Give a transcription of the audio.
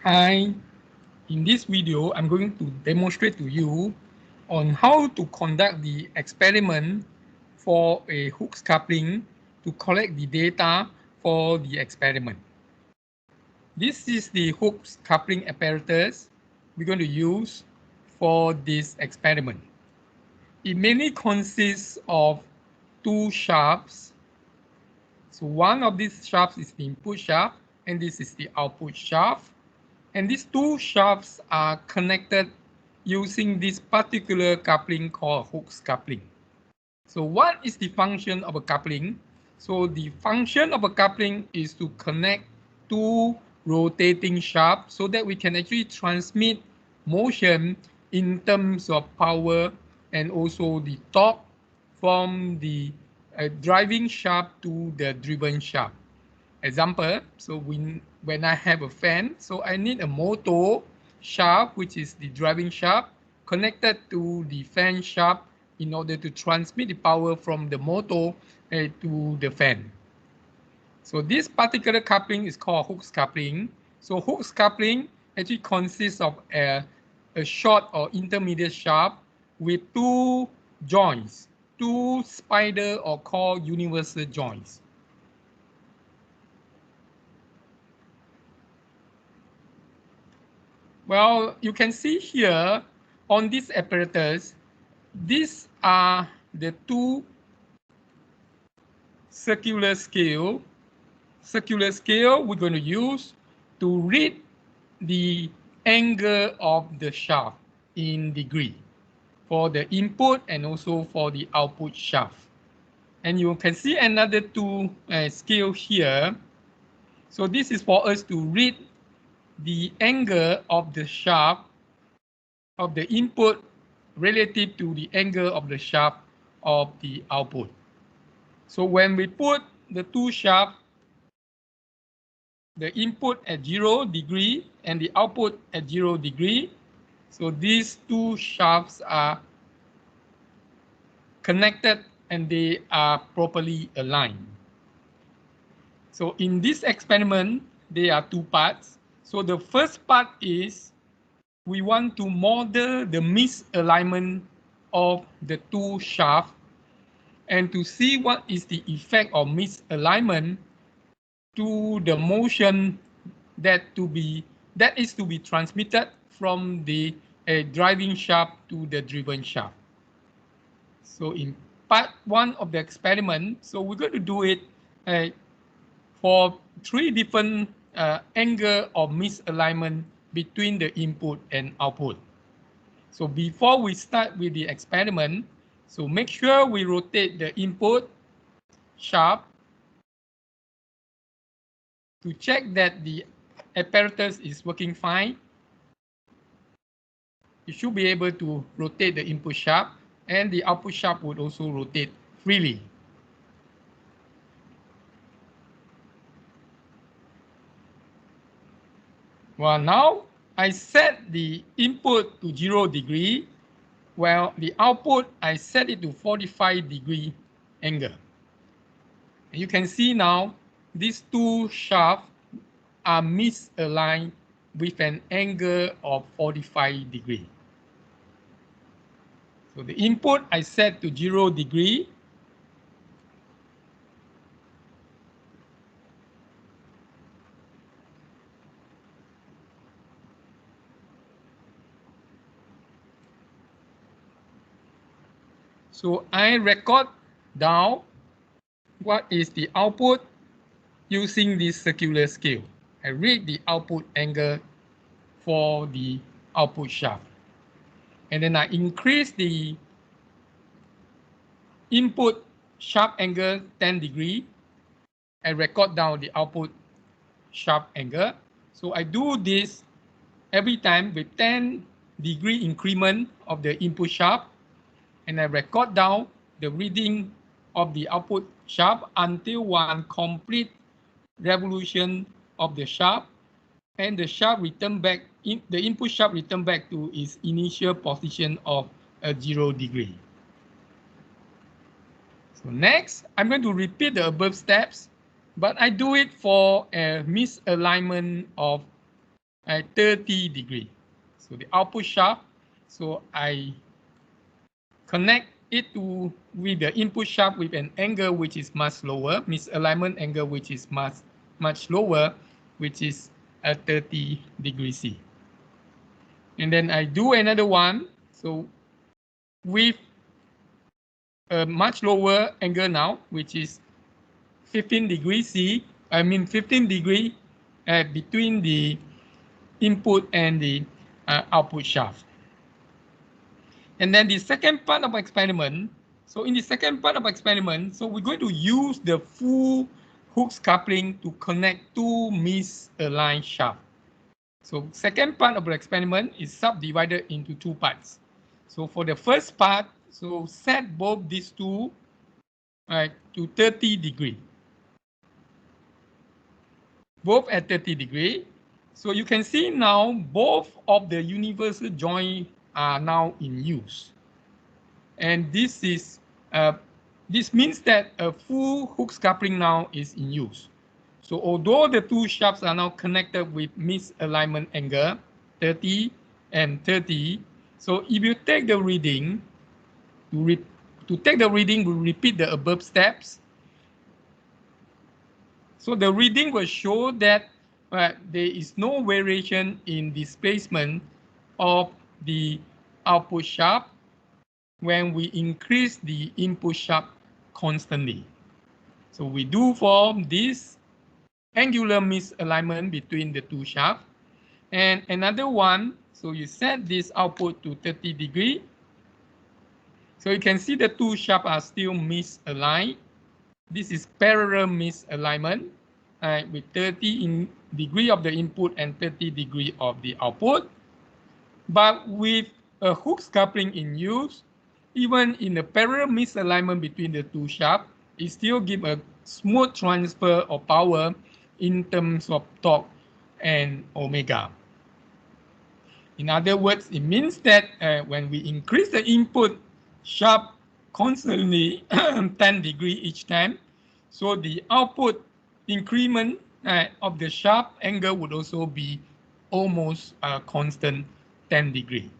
Hi, in this video, I'm going to demonstrate to you on how to conduct the experiment for a Hooke's coupling to collect the data for the experiment. This is the Hooke's coupling apparatus we're going to use for this experiment. It mainly consists of two shafts. So one of these shafts is the input shaft and this is the output shaft. And these two shafts are connected using this particular coupling called Hooke's coupling. So what is the function of a coupling? So the function of a coupling is to connect two rotating shafts so that we can actually transmit motion in terms of power and also the torque from the driving shaft to the driven shaft. Example, so when I have a fan, so I need a motor shaft, which is the driving shaft, connected to the fan shaft in order to transmit the power from the motor to the fan. So this particular coupling is called Hooke's coupling. So Hooke's coupling actually consists of a short or intermediate shaft with two joints, two spider or called universal joints. Well, you can see here on this apparatus, these are the two circular scale we're going to use to read the angle of the shaft in degree for the input and also for the output shaft. And you can see another two scale here. So this is for us to read the angle of the shaft of the input relative to the angle of the shaft of the output. So when we put the two shafts, the input at 0 degree and the output at 0 degree, so these two shafts are connected and they are properly aligned. So in this experiment, there are two parts. So the first part is we want to model the misalignment of the two shafts and to see what is the effect of misalignment to the motion that is to be transmitted from the driving shaft to the driven shaft. So in part one of the experiment, so we're going to do it for three different angle of misalignment between the input and output. So before we start with the experiment, so make sure we rotate the input shaft to check that the apparatus is working fine. You should be able to rotate the input shaft and the output shaft would also rotate freely. Well, now I set the input to 0 degree, while the output I set it to 45-degree angle. And you can see now these two shafts are misaligned with an angle of 45 degree. So the input I set to 0 degree. So I record down what is the output using this circular scale. I read the output angle for the output shaft. And then I increase the input shaft angle 10 degree. I record down the output shaft angle. So I do this every time with 10-degree increment of the input shaft. And I record down the reading of the output shaft until one complete revolution of the shaft, and the shaft return back, the input shaft return back to its initial position of 0 degree. So next, I'm going to repeat the above steps, but I do it for a misalignment of at 30 degree. So the output shaft, so I connect it with the input shaft with an angle which is much lower, misalignment angle which is much lower, which is at 30 degrees C. And then I do another one, so with a much lower angle now, which is 15 degrees C, 15 degree between the input and the output shaft. And then the second part of experiment, so in the second part of experiment, so we're going to use the full Hooke's coupling to connect two misaligned shafts. So second part of the experiment is subdivided into two parts. So for the first part, so set both these two to 30 degree. Both at 30 degree. So you can see now both of the universal joint are now in use. And this means that a full Hooke's coupling now is in use. So although the two shafts are now connected with misalignment angle 30 and 30, so if you take the reading, to take the reading, we repeat the above steps. So the reading will show that there is no variation in displacement of the output shaft when we increase the input shaft constantly. So we do form this angular misalignment between the two shafts. And another one, so you set this output to 30 degree. So you can see the two shafts are still misaligned. This is parallel misalignment with 30 degree of the input and 30 degree of the output. But with a Hooke's coupling in use, even in the parallel misalignment between the two shafts, it still gives a smooth transfer of power in terms of torque and omega. In other words, it means that when we increase the input shaft constantly 10 degree each time, so the output increment of the shaft angle would also be almost constant 10 degree.